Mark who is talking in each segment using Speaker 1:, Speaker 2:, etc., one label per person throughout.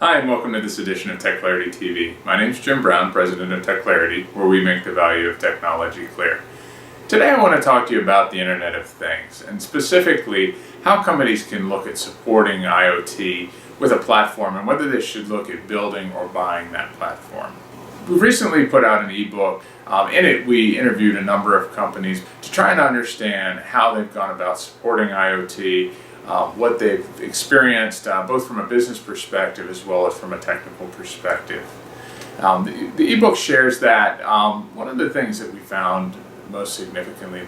Speaker 1: Hi, and welcome to this edition of Tech Clarity TV. My name is Jim Brown, President of Tech Clarity, where we make the value of technology clear. Today I want to talk to you about the Internet of Things, and specifically how companies can look at supporting IoT with a platform and whether they should look at building or buying that platform. We've recently put out an ebook. In it, we interviewed a number of companies to try and understand how they've gone about supporting IoT, what they've experienced, both from a business perspective as well as from a technical perspective. The ebook shares that one of the things that we found most significantly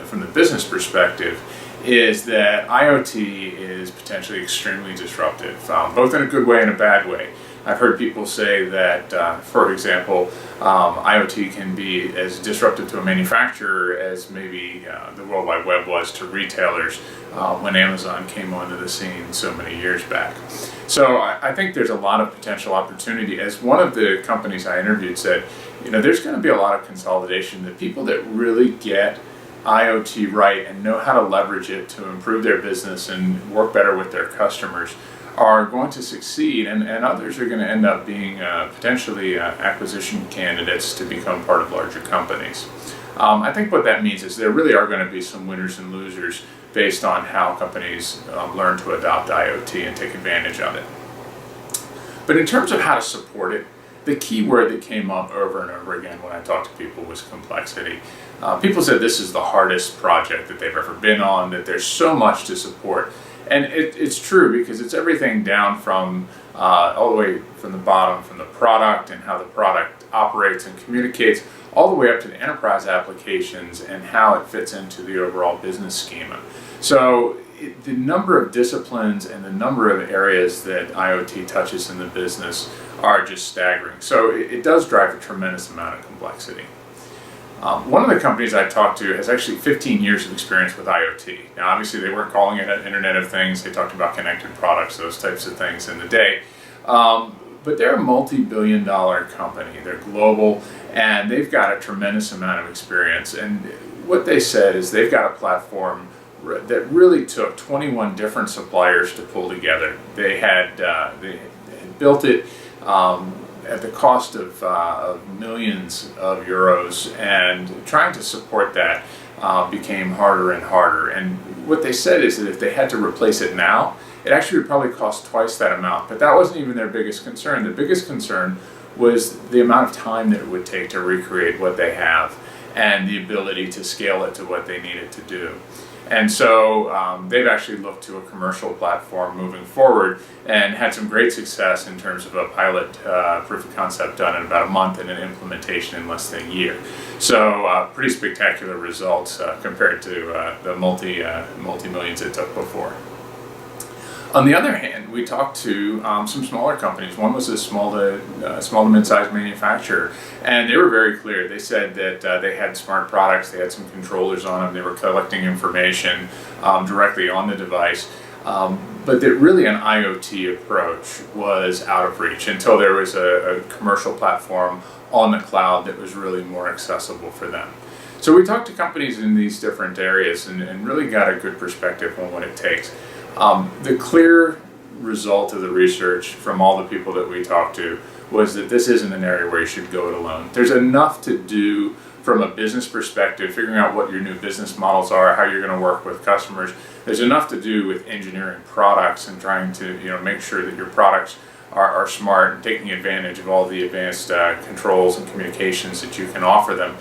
Speaker 1: from the business perspective is that IoT is potentially extremely disruptive, both in a good way and a bad way. I've heard people say that, for example, IoT can be as disruptive to a manufacturer as maybe the World Wide Web was to retailers when Amazon came onto the scene so many years back. So I think there's a lot of potential opportunity. As one of the companies I interviewed said, there's going to be a lot of consolidation. The people that really get IoT right and know how to leverage it to improve their business and work better with their customers are going to succeed, and others are going to end up being potentially acquisition candidates to become part of larger companies. I think what that means is there really are going to be some winners and losers based on how companies learn to adopt IoT and take advantage of it. But in terms of how to support it, the key word that came up over and over again when I talked to people was complexity. People said this is the hardest project that they've ever been on, that there's so much to support. And it's true, because it's everything down from all the way from the bottom, from the product and how the product operates and communicates, all the way up to the enterprise applications and how it fits into the overall business schema. So the number of disciplines and the number of areas that IoT touches in the business are just staggering. So it does drive a tremendous amount of complexity. One of the companies I talked to has actually 15 years of experience with IoT. Now, obviously, they weren't calling it an Internet of Things. They talked about connected products, those types of things in the day. But they're a multi-billion-dollar company. They're global, and they've got a tremendous amount of experience. And what they said is they've got a platform that really took 21 different suppliers to pull together. They had built it at the cost of millions of euros, and trying to support that became harder and harder. And what they said is that if they had to replace it now, it actually would probably cost twice that amount. But that wasn't even their biggest concern. The biggest concern was the amount of time that it would take to recreate what they have and the ability to scale it to what they needed to do. And so they've actually looked to a commercial platform moving forward and had some great success in terms of a pilot proof of concept done in about a month and an implementation in less than a year. So pretty spectacular results compared to the multi-millions it took before. On the other hand, we talked to some smaller companies. One was a small to mid-sized manufacturer, and they were very clear. They said that they had smart products, they had some controllers on them, they were collecting information directly on the device, but that really an IoT approach was out of reach until there was a commercial platform on the cloud that was really more accessible for them. So we talked to companies in these different areas and really got a good perspective on what it takes. The clear result of the research from all the people that we talked to was that this isn't an area where you should go it alone. There's enough to do from a business perspective, figuring out what your new business models are, how you're going to work with customers. There's enough to do with engineering products and trying to make sure that your products are smart and taking advantage of all the advanced controls and communications that you can offer them.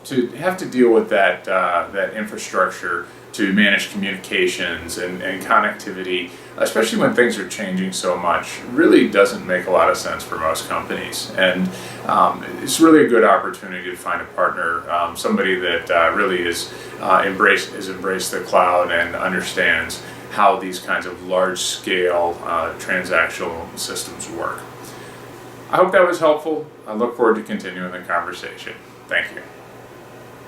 Speaker 1: To have to deal with that infrastructure to manage communications and connectivity, especially when things are changing so much, really doesn't make a lot of sense for most companies. And it's really a good opportunity to find a partner, somebody that really has embraced the cloud and understands how these kinds of large-scale transactional systems work. I hope that was helpful. I look forward to continuing the conversation. Thank you.